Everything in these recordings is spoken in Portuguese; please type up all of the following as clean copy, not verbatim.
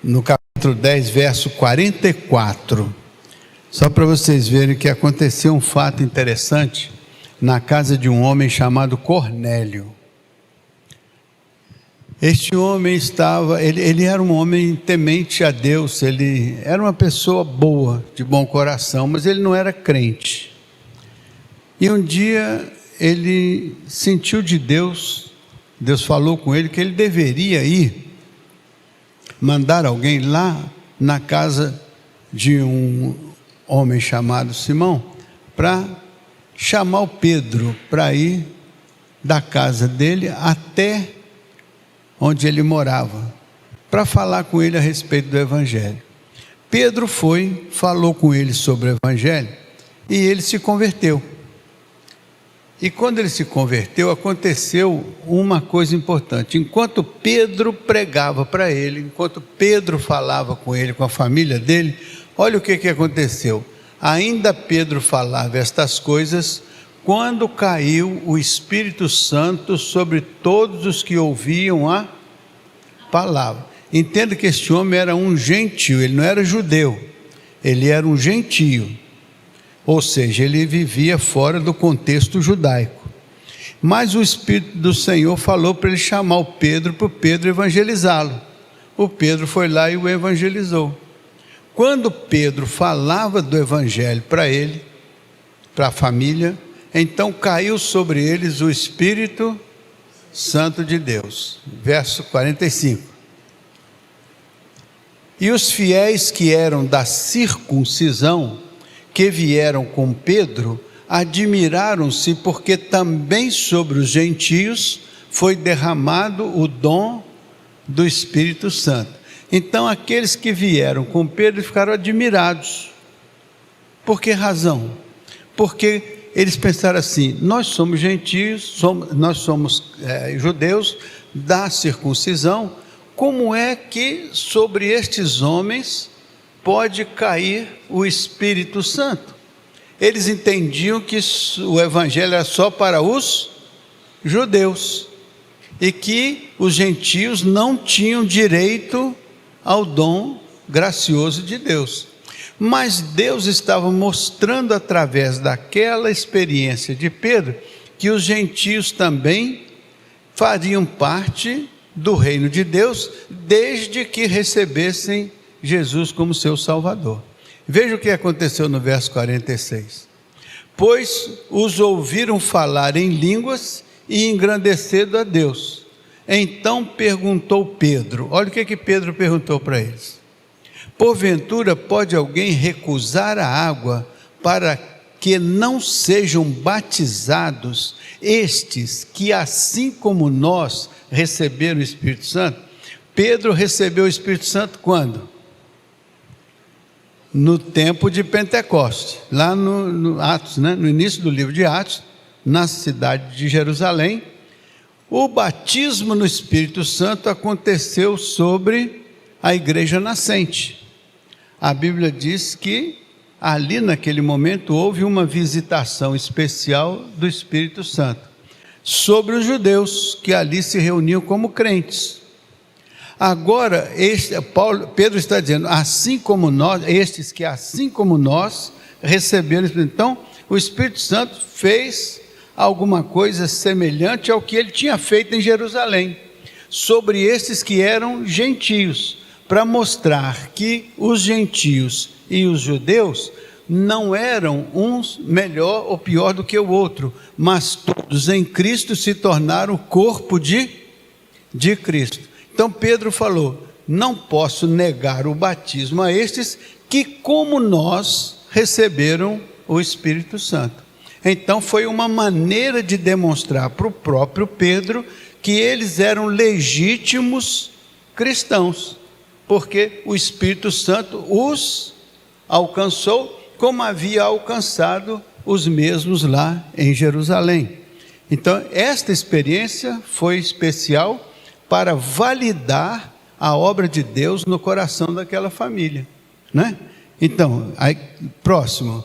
no capítulo 10, verso 44. Só para vocês verem que aconteceu um fato interessante na casa de um homem chamado Cornélio. Este homem ele era um homem temente a Deus, ele era uma pessoa boa, de bom coração, mas ele não era crente. E um dia ele sentiu de Deus falou com ele que ele deveria ir, mandar alguém lá na casa de um homem chamado Simão, para chamar o Pedro, para ir da casa dele até onde ele morava, para falar com ele a respeito do Evangelho. Pedro foi, falou com ele sobre o Evangelho, e ele se converteu. E quando ele se converteu, aconteceu uma coisa importante. Enquanto Pedro pregava para ele, enquanto Pedro falava com ele, com a família dele, olha o que aconteceu. Ainda Pedro falava estas coisas, quando caiu o Espírito Santo sobre todos os que ouviam a palavra. Entenda que este homem era um gentio, ele não era judeu, ele era um gentio. Ou seja, ele vivia fora do contexto judaico. Mas o Espírito do Senhor falou para ele chamar o Pedro, para o Pedro evangelizá-lo. O Pedro foi lá e o evangelizou. Quando Pedro falava do Evangelho para ele, para a família, então caiu sobre eles o Espírito Santo de Deus. Verso 45. E os fiéis que eram da circuncisão, que vieram com Pedro, admiraram-se, porque também sobre os gentios foi derramado o dom do Espírito Santo. Então aqueles que vieram com Pedro ficaram admirados. Por que razão? Porque eles pensaram assim: nós somos gentios, nós somos judeus da circuncisão, como é que sobre estes homens pode cair o Espírito Santo? Eles entendiam que o Evangelho era só para os judeus, e que os gentios não tinham direito ao dom gracioso de Deus. Mas Deus estava mostrando através daquela experiência de Pedro, que os gentios também fariam parte do reino de Deus, desde que recebessem Jesus como seu Salvador. Veja o que aconteceu no verso 46. Pois os ouviram falar em línguas e engrandecendo a Deus. Então perguntou Pedro, olha o que Pedro perguntou para eles: porventura pode alguém recusar a água para que não sejam batizados estes que assim como nós receberam o Espírito Santo? Pedro recebeu o Espírito Santo quando? No tempo de Pentecoste, lá no Atos, no início do livro de Atos, na cidade de Jerusalém. O batismo no Espírito Santo aconteceu sobre a igreja nascente. A Bíblia diz que ali naquele momento houve uma visitação especial do Espírito Santo sobre os judeus que ali se reuniam como crentes. Agora, Pedro está dizendo, assim como nós, estes que assim como nós receberam o Espírito. Então, o Espírito Santo fez alguma coisa semelhante ao que ele tinha feito em Jerusalém, sobre estes que eram gentios, para mostrar que os gentios e os judeus não eram uns melhor ou pior do que o outro, mas todos em Cristo se tornaram o corpo de Cristo. Então Pedro falou: não posso negar o batismo a estes que como nós receberam o Espírito Santo. Então foi uma maneira de demonstrar para o próprio Pedro que eles eram legítimos cristãos, porque o Espírito Santo os alcançou como havia alcançado os mesmos lá em Jerusalém. Então esta experiência foi especial para validar a obra de Deus no coração daquela família, né? Então, aí, próximo,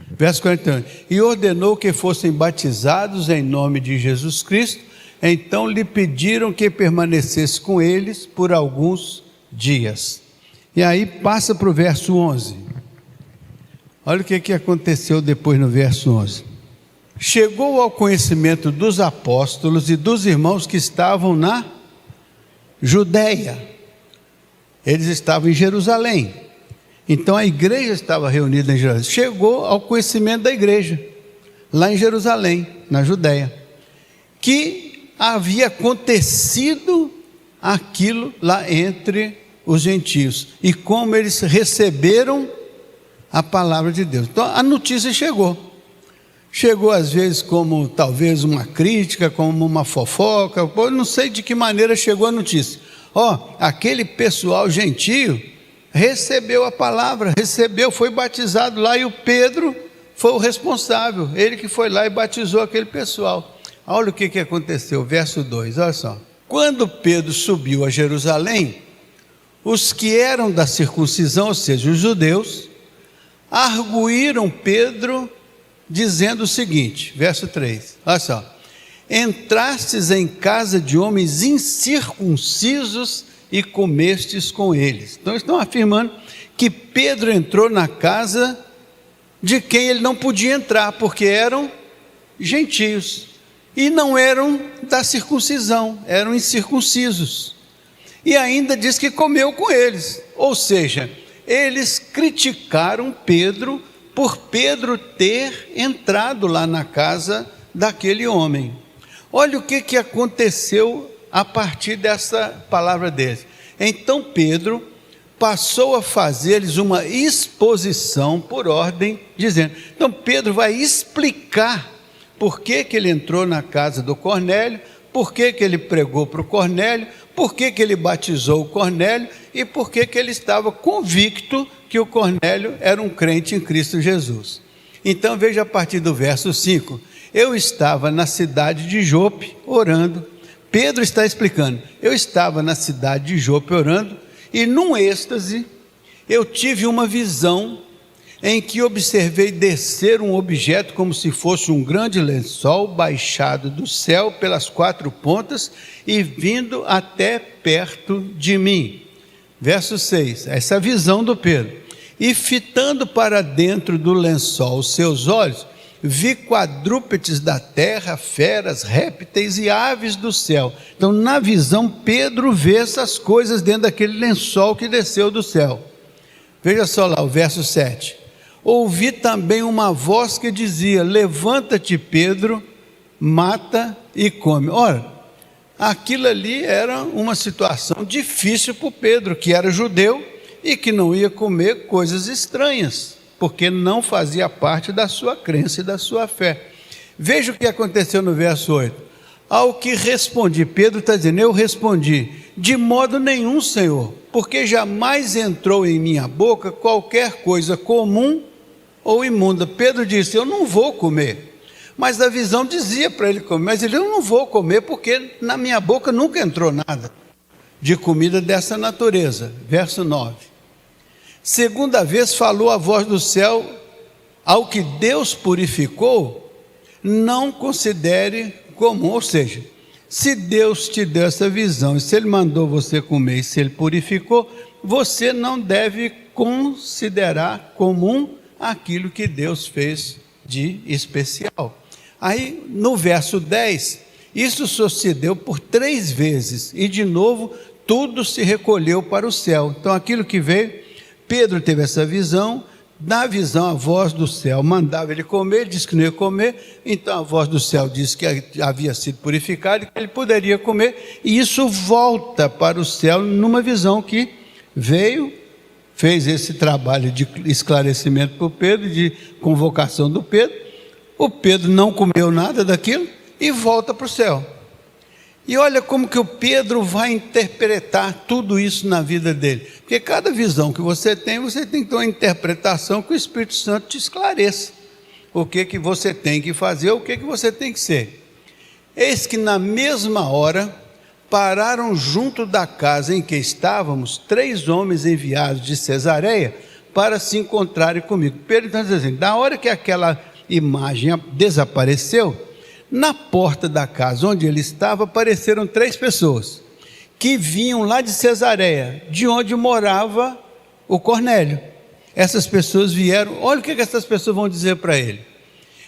verso 41, e ordenou que fossem batizados em nome de Jesus Cristo. Então lhe pediram que permanecesse com eles por alguns dias. E aí passa para o verso 11. Olha o que aconteceu depois no verso 11. Chegou ao conhecimento dos apóstolos e dos irmãos que estavam na Judéia. Eles estavam em Jerusalém. Então a igreja estava reunida em Jerusalém. Chegou ao conhecimento da igreja, lá em Jerusalém, na Judéia, que havia acontecido aquilo lá entre os gentios, e como eles receberam a palavra de Deus. Então a notícia chegou às vezes como talvez uma crítica, como uma fofoca, eu não sei de que maneira chegou a notícia. Aquele pessoal gentio recebeu a palavra, foi batizado lá, e o Pedro foi o responsável, ele que foi lá e batizou aquele pessoal. Olha o que aconteceu, verso 2, olha só. Quando Pedro subiu a Jerusalém, os que eram da circuncisão, ou seja, os judeus, arguíram Pedro, dizendo o seguinte, verso 3, olha só: entrastes em casa de homens incircuncisos e comestes com eles. Então estão afirmando que Pedro entrou na casa de quem ele não podia entrar, porque eram gentios, e não eram da circuncisão, eram incircuncisos, e ainda diz que comeu com eles, ou seja, eles criticaram Pedro, por Pedro ter entrado lá na casa daquele homem. Olha o que aconteceu a partir dessa palavra deles. Então Pedro passou a fazer-lhes uma exposição por ordem, dizendo, então Pedro vai explicar por que ele entrou na casa do Cornélio, por que ele pregou para o Cornélio, por que ele batizou o Cornélio, e por que ele estava convicto que o Cornélio era um crente em Cristo Jesus. Então veja a partir do verso 5, eu estava na cidade de Jope orando. Pedro está explicando, eu estava na cidade de Jope orando, e num êxtase, eu tive uma visão, em que observei descer um objeto, como se fosse um grande lençol, baixado do céu pelas 4 pontas, e vindo até perto de mim. Verso 6, essa visão do Pedro. E fitando para dentro do lençol os seus olhos, vi quadrúpedes da terra, feras, répteis e aves do céu. Então na visão Pedro vê essas coisas dentro daquele lençol que desceu do céu. Veja só lá o verso 7. Ouvi também uma voz que dizia, levanta-te Pedro, mata e come. Ora, aquilo ali era uma situação difícil para o Pedro, que era judeu e que não ia comer coisas estranhas, porque não fazia parte da sua crença e da sua fé. Veja o que aconteceu no verso 8. Ao que respondi, Pedro está dizendo, eu respondi, de modo nenhum, Senhor, porque jamais entrou em minha boca qualquer coisa comum ou imunda. Pedro disse, eu não vou comer. Mas a visão dizia para ele comer, mas ele, eu não vou comer, porque na minha boca nunca entrou nada de comida dessa natureza. Verso 9. Segunda vez falou a voz do céu, ao que Deus purificou, não considere comum. Ou seja, se Deus te deu essa visão, e se Ele mandou você comer, e se Ele purificou, você não deve considerar comum aquilo que Deus fez de especial. Aí no verso 10, isso sucedeu por 3 vezes, e de novo tudo se recolheu para o céu. Então aquilo que veio, Pedro teve essa visão, na visão a voz do céu mandava ele comer, ele disse que não ia comer, então a voz do céu disse que havia sido purificado e que ele poderia comer, e isso volta para o céu numa visão que veio, fez esse trabalho de esclarecimento para o Pedro, de convocação do Pedro. O Pedro não comeu nada daquilo e volta para o céu. E olha como que o Pedro vai interpretar tudo isso na vida dele. Porque cada visão que você tem que ter uma interpretação que o Espírito Santo te esclareça. O que você tem que fazer, o que você tem que ser. Eis que na mesma hora pararam junto da casa em que estávamos 3 homens enviados de Cesareia para se encontrarem comigo. Pedro está dizendo assim, da hora que aquela imagem desapareceu, na porta da casa onde ele estava apareceram 3 pessoas que vinham lá de Cesareia, de onde morava o Cornélio. Essas pessoas vieram, olha o que essas pessoas vão dizer para ele.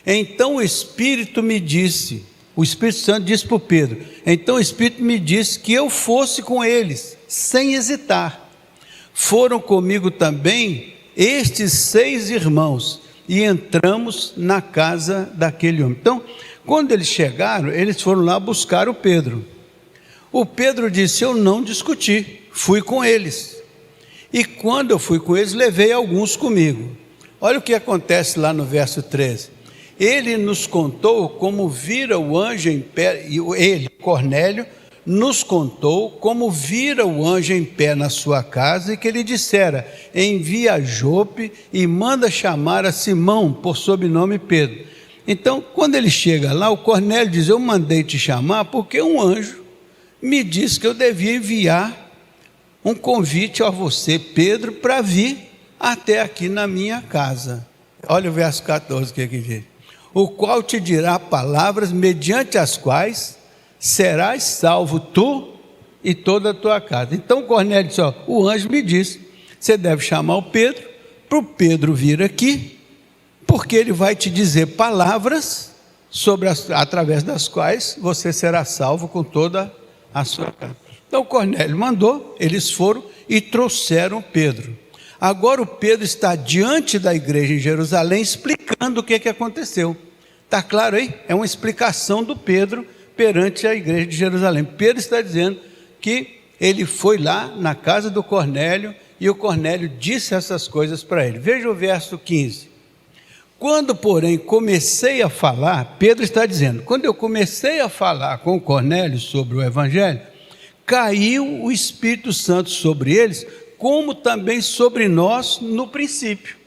Então o Espírito me disse, o Espírito Santo disse para o Pedro, então o Espírito me disse que eu fosse com eles, sem hesitar. Foram comigo também estes 6 irmãos, e entramos na casa daquele homem. Então, quando eles chegaram, eles foram lá buscar o Pedro. O Pedro disse, eu não discuti, fui com eles. E quando eu fui com eles, levei alguns comigo. Olha o que acontece lá no verso 13. Ele nos contou como vira o anjo em pé, ele, Cornélio, nos contou como vira o anjo em pé na sua casa e que ele dissera, envia a Jope e manda chamar a Simão, por sobrenome Pedro. Então, quando ele chega lá, o Cornélio diz, eu mandei te chamar porque um anjo me disse que eu devia enviar um convite a você, Pedro, para vir até aqui na minha casa. Olha o verso 14 que aqui diz. O qual te dirá palavras mediante as quais serás salvo tu e toda a tua casa. Então Cornélio disse, ó, o anjo me disse, você deve chamar o Pedro, para o Pedro vir aqui, porque ele vai te dizer palavras através das quais você será salvo com toda a sua casa. Então Cornélio mandou, eles foram e trouxeram Pedro. Agora o Pedro está diante da igreja em Jerusalém explicando o que aconteceu. Está claro aí? É uma explicação do Pedro perante a igreja de Jerusalém. Pedro está dizendo que ele foi lá na casa do Cornélio e o Cornélio disse essas coisas para ele. Veja o verso 15. Quando, porém, comecei a falar, Pedro está dizendo, quando eu comecei a falar com o Cornélio sobre o Evangelho, caiu o Espírito Santo sobre eles, como também sobre nós no princípio.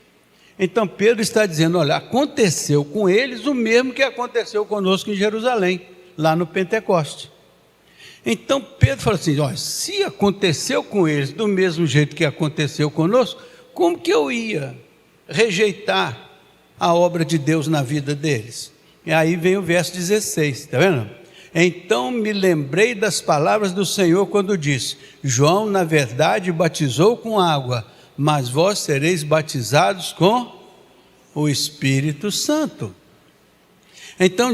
Então Pedro está dizendo, olha, aconteceu com eles o mesmo que aconteceu conosco em Jerusalém, lá no Pentecoste. Então Pedro falou assim, olha, se aconteceu com eles do mesmo jeito que aconteceu conosco, como que eu ia rejeitar a obra de Deus na vida deles? E aí vem o verso 16, está vendo? Então me lembrei das palavras do Senhor quando disse, João na verdade batizou com água, mas vós sereis batizados com o Espírito Santo. Então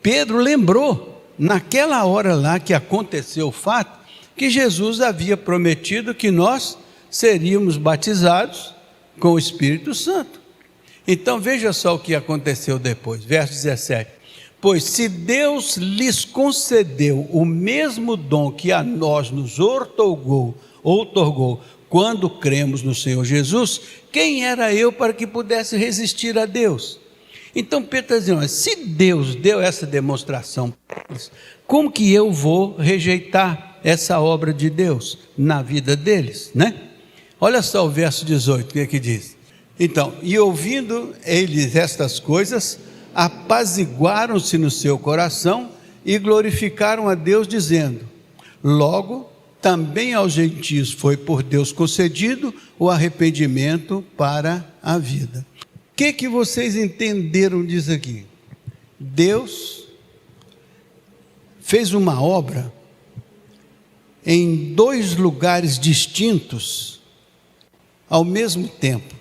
Pedro lembrou, naquela hora lá que aconteceu o fato, que Jesus havia prometido que nós seríamos batizados com o Espírito Santo. Então veja só o que aconteceu depois, verso 17. Pois se Deus lhes concedeu o mesmo dom que a nós nos outorgou quando cremos no Senhor Jesus, quem era eu para que pudesse resistir a Deus? Então Pedro está dizendo, se Deus deu essa demonstração, como que eu vou rejeitar essa obra de Deus na vida deles, né? Olha só o verso 18, o que é que diz? Então, e ouvindo eles estas coisas, apaziguaram-se no seu coração e glorificaram a Deus dizendo, logo também aos gentios foi por Deus concedido o arrependimento para a vida. O que vocês entenderam disso aqui? Deus fez uma obra em 2 lugares distintos ao mesmo tempo,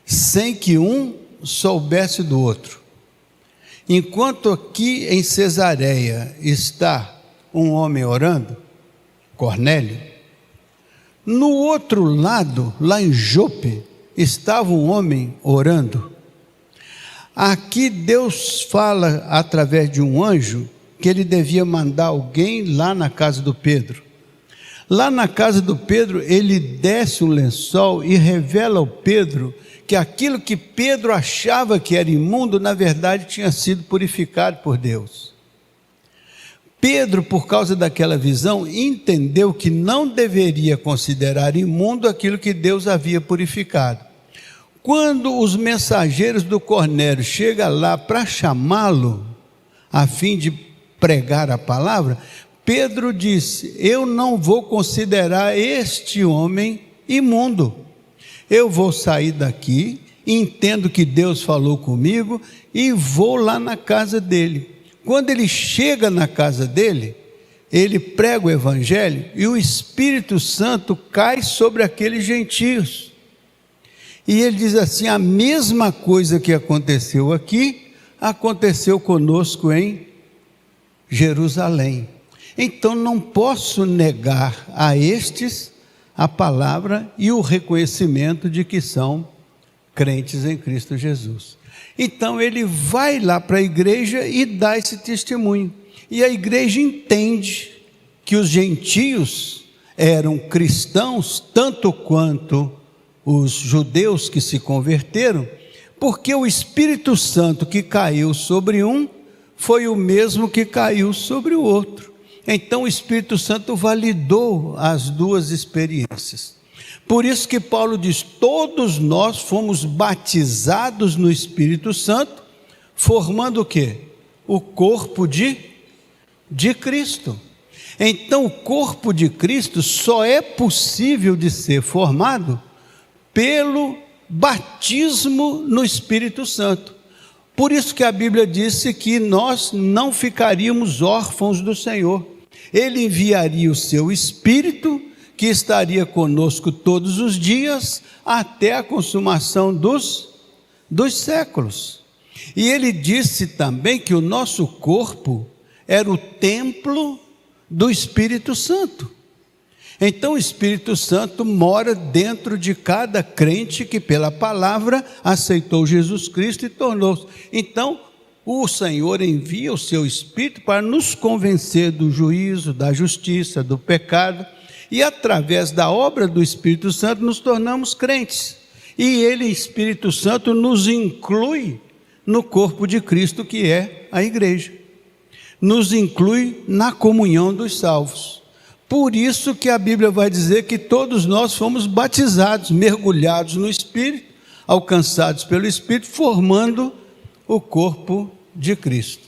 sem que um soubesse do outro. Enquanto aqui em Cesareia está um homem orando, Cornélio, no outro lado, lá em Jope, estava um homem orando. Aqui Deus fala através de um anjo que ele devia mandar alguém lá na casa do Pedro. Lá na casa do Pedro, ele desce um lençol e revela ao Pedro que aquilo que Pedro achava que era imundo, na verdade tinha sido purificado por Deus. Pedro, por causa daquela visão, entendeu que não deveria considerar imundo aquilo que Deus havia purificado. Quando os mensageiros do Cornélio chegam lá para chamá-lo, a fim de pregar a palavra, Pedro disse, eu não vou considerar este homem imundo. Eu vou sair daqui, entendo que Deus falou comigo e vou lá na casa dele. Quando ele chega na casa dele, ele prega o evangelho e o Espírito Santo cai sobre aqueles gentios. E ele diz assim: a mesma coisa que aconteceu aqui, aconteceu conosco em Jerusalém. Então não posso negar a estes a palavra e o reconhecimento de que são crentes em Cristo Jesus. Então ele vai lá para a igreja e dá esse testemunho. E a igreja entende que os gentios eram cristãos tanto quanto os judeus que se converteram, porque o Espírito Santo que caiu sobre um foi o mesmo que caiu sobre o outro. Então o Espírito Santo validou as duas experiências. Por isso que Paulo diz: todos nós fomos batizados no Espírito Santo, formando o quê? O corpo de Cristo. Então o corpo de Cristo só é possível de ser formado pelo batismo no Espírito Santo. Por isso que a Bíblia disse que nós não ficaríamos órfãos do Senhor. Ele enviaria o seu Espírito, que estaria conosco todos os dias, até a consumação dos séculos. E ele disse também que o nosso corpo era o templo do Espírito Santo. Então o Espírito Santo mora dentro de cada crente que pela palavra aceitou Jesus Cristo e tornou-se. Então o Senhor envia o seu Espírito para nos convencer do juízo, da justiça, do pecado, e através da obra do Espírito Santo nos tornamos crentes. E ele, Espírito Santo, nos inclui no corpo de Cristo, que é a igreja. Nos inclui na comunhão dos salvos. Por isso que a Bíblia vai dizer que todos nós fomos batizados, mergulhados no Espírito, alcançados pelo Espírito, formando o corpo de Cristo.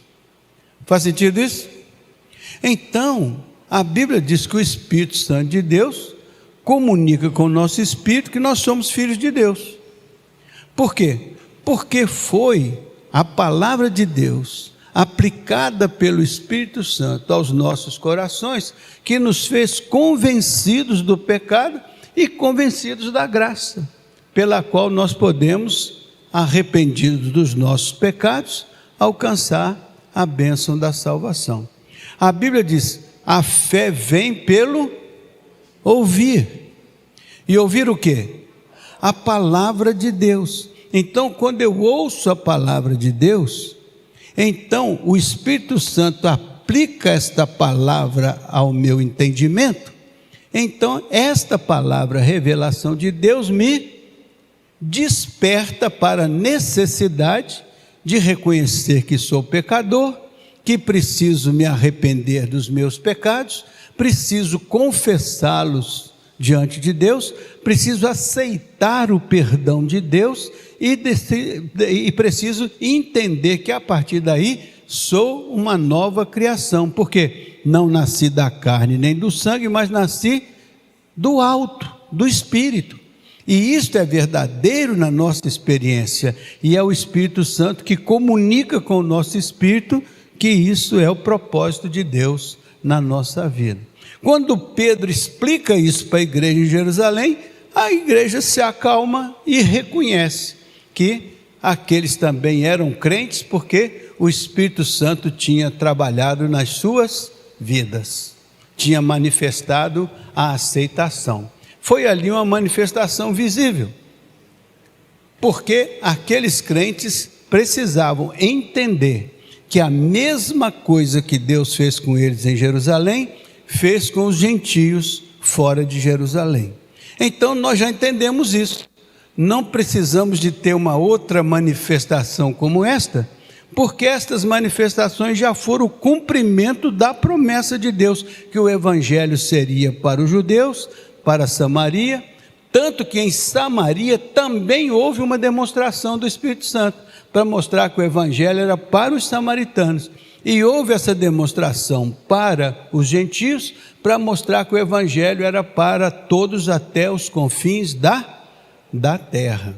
Faz sentido isso? Então, a Bíblia diz que o Espírito Santo de Deus comunica com o nosso espírito que nós somos filhos de Deus. Por quê? Porque foi a palavra de Deus aplicada pelo Espírito Santo aos nossos corações que nos fez convencidos do pecado e convencidos da graça, pela qual nós podemos, arrependidos dos nossos pecados, alcançar a bênção da salvação. A Bíblia diz: a fé vem pelo ouvir. E ouvir o quê? A palavra de Deus. Então, quando eu ouço a palavra de Deus, então o Espírito Santo aplica esta palavra ao meu entendimento. Então, esta palavra, revelação de Deus, me desperta para a necessidade de reconhecer que sou pecador, que preciso me arrepender dos meus pecados, preciso confessá-los diante de Deus, preciso aceitar o perdão de Deus e preciso entender que a partir daí sou uma nova criação, porque não nasci da carne nem do sangue, mas nasci do alto, do Espírito. E isto é verdadeiro na nossa experiência, e é o Espírito Santo que comunica com o nosso espírito que isso é o propósito de Deus na nossa vida. Quando Pedro explica isso para a igreja em Jerusalém, a igreja se acalma e reconhece que aqueles também eram crentes, porque o Espírito Santo tinha trabalhado nas suas vidas, tinha manifestado a aceitação. Foi ali uma manifestação visível, porque aqueles crentes precisavam entender que a mesma coisa que Deus fez com eles em Jerusalém, fez com os gentios fora de Jerusalém. Então nós já entendemos isso. Não precisamos de ter uma outra manifestação como esta, porque estas manifestações já foram o cumprimento da promessa de Deus, que o evangelho seria para os judeus, para Samaria, tanto que em Samaria também houve uma demonstração do Espírito Santo, para mostrar que o evangelho era para os samaritanos, e houve essa demonstração para os gentios, para mostrar que o evangelho era para todos até os confins da terra.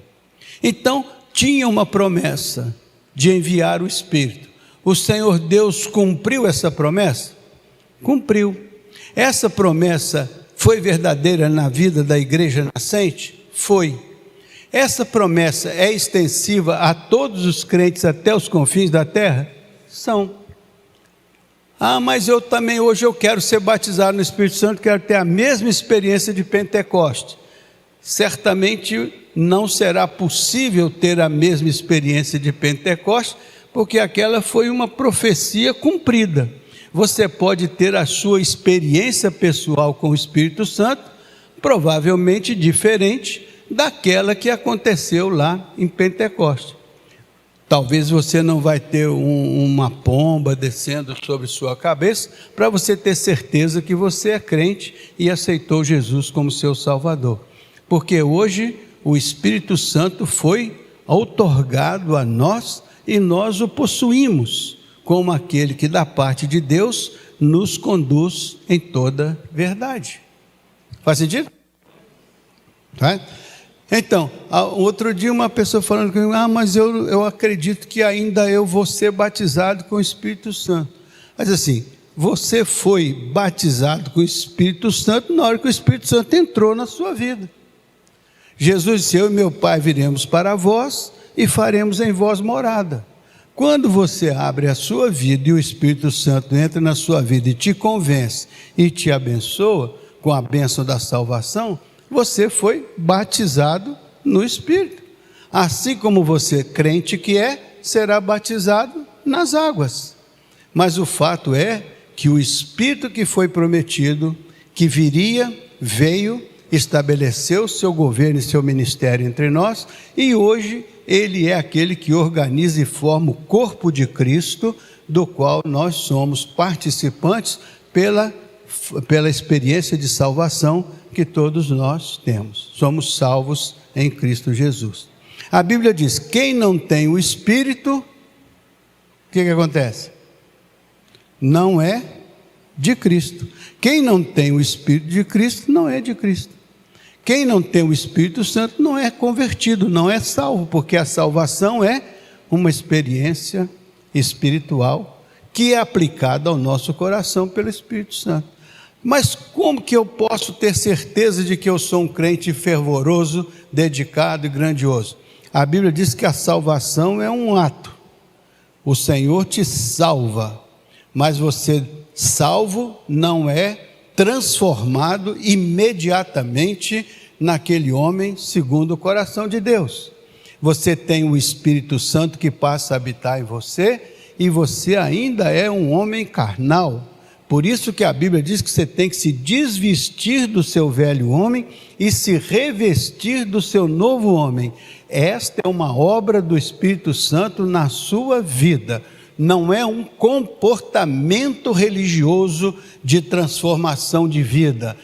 Então tinha uma promessa de enviar o Espírito. O Senhor Deus cumpriu essa promessa? cumpriu. Essa promessa foi verdadeira na vida da igreja nascente? Foi. Essa promessa é extensiva a todos os crentes até os confins da terra? São. Mas eu também hoje eu quero ser batizado no Espírito Santo, quero ter a mesma experiência de Pentecostes. Certamente não será possível ter a mesma experiência de Pentecostes, porque aquela foi uma profecia cumprida. Você pode ter a sua experiência pessoal com o Espírito Santo, provavelmente diferente daquela que aconteceu lá em Pentecostes. Talvez você não vai ter uma pomba descendo sobre sua cabeça, para você ter certeza que você é crente e aceitou Jesus como seu Salvador. Porque hoje o Espírito Santo foi outorgado a nós e nós o possuímos, como aquele que da parte de Deus nos conduz em toda verdade. Faz sentido? Tá? Então, outro dia uma pessoa falando comigo, mas eu acredito que ainda eu vou ser batizado com o Espírito Santo. Mas assim, você foi batizado com o Espírito Santo na hora que o Espírito Santo entrou na sua vida. Jesus disse, eu e meu Pai viremos para vós e faremos em vós morada. Quando você abre a sua vida e o Espírito Santo entra na sua vida e te convence e te abençoa com a bênção da salvação, você foi batizado no Espírito. Assim como você, crente que é, será batizado nas águas. Mas o fato é que o Espírito que foi prometido, que viria, veio, estabeleceu seu governo e seu ministério entre nós, e hoje ele é aquele que organiza e forma o corpo de Cristo, do qual nós somos participantes pela experiência de salvação que todos nós temos. Somos salvos em Cristo Jesus. A Bíblia diz, quem não tem o Espírito, o que acontece? Não é de Cristo. Quem não tem o Espírito de Cristo, não é de Cristo. Quem não tem o Espírito Santo não é convertido, não é salvo, porque a salvação é uma experiência espiritual que é aplicada ao nosso coração pelo Espírito Santo. Mas como que eu posso ter certeza de que eu sou um crente fervoroso, dedicado e grandioso? A Bíblia diz que a salvação é um ato. O Senhor te salva, mas você salvo não é transformado imediatamente naquele homem segundo o coração de Deus. Você tem o Espírito Santo que passa a habitar em você e você ainda é um homem carnal. Por isso que a Bíblia diz que você tem que se desvestir do seu velho homem e se revestir do seu novo homem. Esta é uma obra do Espírito Santo na sua vida. Não é um comportamento religioso de transformação de vida.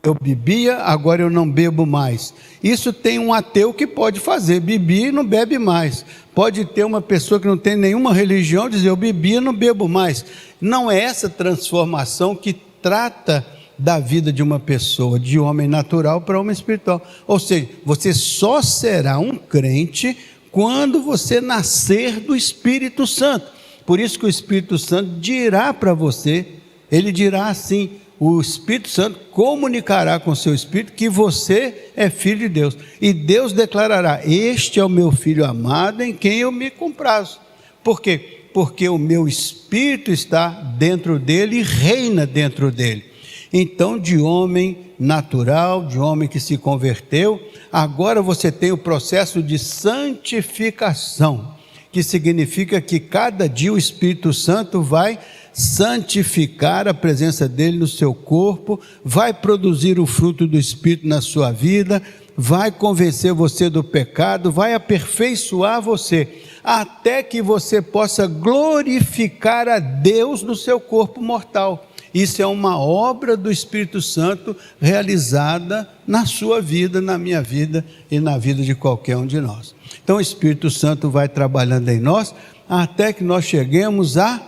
Eu bebia, agora eu não bebo mais. Isso tem um ateu que pode fazer, bebia e não bebe mais. Pode ter uma pessoa que não tem nenhuma religião dizer, eu bebia e não bebo mais. Não é essa transformação que trata da vida de uma pessoa, de homem natural para homem espiritual. Ou seja, você só será um crente quando você nascer do Espírito Santo. Por isso que o Espírito Santo dirá para você, ele dirá assim, o Espírito Santo comunicará com o seu Espírito que você é filho de Deus. E Deus declarará, este é o meu filho amado em quem eu me comprazo. Por quê? Porque o meu Espírito está dentro dele e reina dentro dele. Então, de homem natural, de homem que se converteu, agora você tem o processo de santificação, que significa que cada dia o Espírito Santo vai santificar a presença dele no seu corpo, vai produzir o fruto do Espírito na sua vida, vai convencer você do pecado, vai aperfeiçoar você, até que você possa glorificar a Deus no seu corpo mortal. Isso é uma obra do Espírito Santo realizada na sua vida, na minha vida e na vida de qualquer um de nós. Então o Espírito Santo vai trabalhando em nós até que nós cheguemos à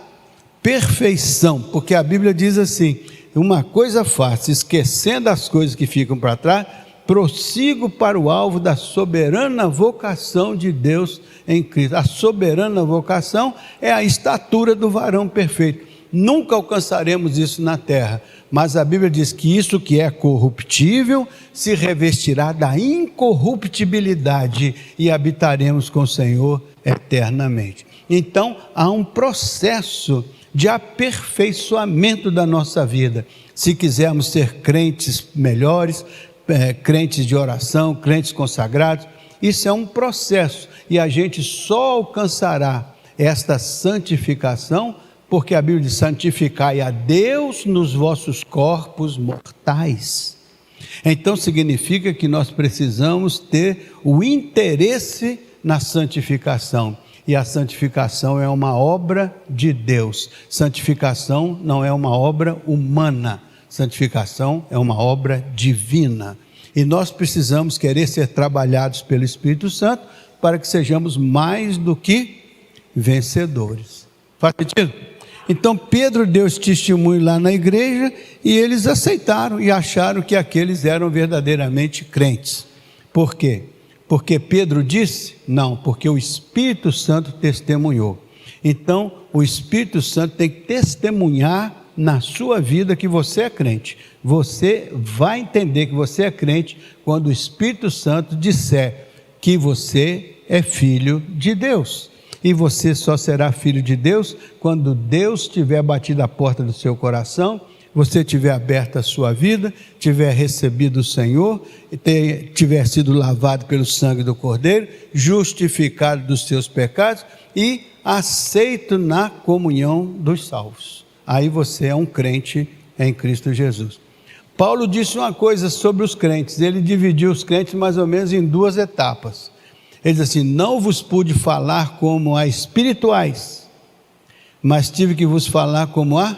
perfeição, porque a Bíblia diz assim, uma coisa faço, esquecendo as coisas que ficam para trás, prossigo para o alvo da soberana vocação de Deus em Cristo. A soberana vocação é a estatura do varão perfeito. nunca alcançaremos isso na terra. Mas a Bíblia diz que isso que é corruptível se revestirá da incorruptibilidade e habitaremos com o Senhor eternamente. Então, há um processo de aperfeiçoamento da nossa vida. Se quisermos ser crentes melhores, crentes de oração, crentes consagrados, isso é um processo e a gente só alcançará esta santificação porque a Bíblia diz: santificai a Deus nos vossos corpos mortais. Então significa que nós precisamos ter o interesse na santificação. E a santificação é uma obra de Deus. Santificação não é uma obra humana. Santificação é uma obra divina. E nós precisamos querer ser trabalhados pelo Espírito Santo para que sejamos mais do que vencedores. Faz sentido? Então Pedro deu esse testemunho lá na igreja e eles aceitaram e acharam que aqueles eram verdadeiramente crentes. Por quê? Porque Pedro disse? Não, porque o Espírito Santo testemunhou. Então o Espírito Santo tem que testemunhar na sua vida que você é crente. Você vai entender que você é crente quando o Espírito Santo disser que você é filho de Deus. E você só será filho de Deus quando Deus tiver batido a porta do seu coração, você tiver aberto a sua vida, tiver recebido o Senhor, tiver sido lavado pelo sangue do Cordeiro, justificado dos seus pecados e aceito na comunhão dos salvos. Aí você é um crente em Cristo Jesus. Paulo disse uma coisa sobre os crentes, ele dividiu os crentes mais ou menos em duas etapas. Ele diz assim: não vos pude falar como a espirituais, mas tive que vos falar como a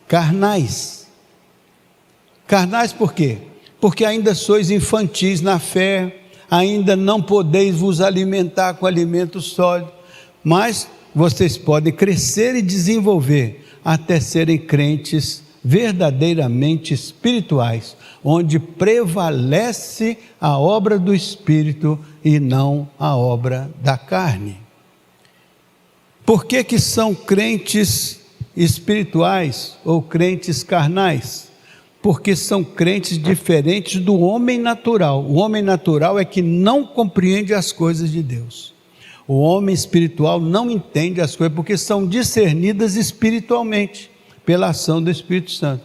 carnais. Carnais por quê? Porque ainda sois infantis na fé, ainda não podeis vos alimentar com alimento sólido, mas vocês podem crescer e desenvolver até serem crentes verdadeiramente espirituais, onde prevalece a obra do Espírito e não a obra da carne. Por que que são crentes espirituais ou crentes carnais? Porque são crentes diferentes do homem natural. O homem natural é que não compreende as coisas de Deus. O homem espiritual não entende as coisas porque são discernidas espiritualmente pela ação do Espírito Santo.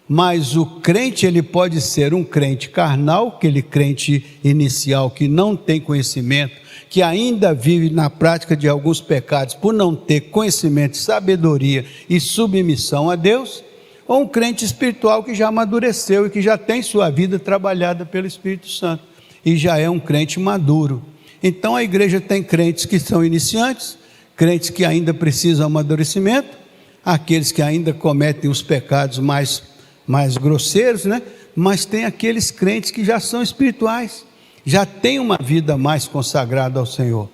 Mas o crente, ele pode ser um crente carnal, aquele crente inicial que não tem conhecimento, que ainda vive na prática de alguns pecados por não ter conhecimento, sabedoria e submissão a Deus, ou um crente espiritual que já amadureceu e que já tem sua vida trabalhada pelo Espírito Santo e já é um crente maduro. Então a igreja tem crentes que são iniciantes, crentes que ainda precisam amadurecimento, aqueles que ainda cometem os pecados mais grosseiros, né? Mas tem aqueles crentes que já são espirituais, já têm uma vida mais consagrada ao Senhor.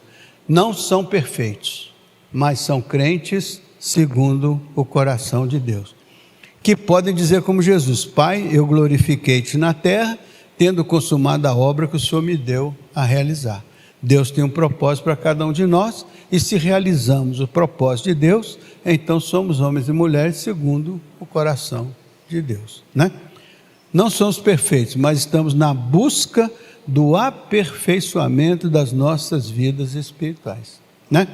Não são perfeitos, mas são crentes segundo o coração de Deus, que podem dizer como Jesus: Pai, eu glorifiquei-te na terra, tendo consumado a obra que o Senhor me deu a realizar. Deus tem um propósito para cada um de nós, e se realizamos o propósito de Deus, então somos homens e mulheres segundo o coração de Deus, né? Não somos perfeitos, mas estamos na busca do aperfeiçoamento das nossas vidas espirituais, né?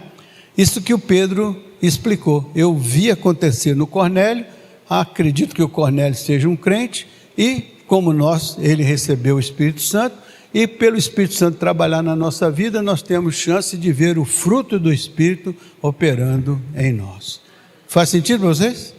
Isso que o Pedro explicou. Eu vi acontecer no Cornélio, acredito que o Cornélio seja um crente, e como ele recebeu o Espírito Santo, e pelo Espírito Santo trabalhar na nossa vida, nós temos chance de ver o fruto do Espírito operando em nós. Faz sentido para vocês?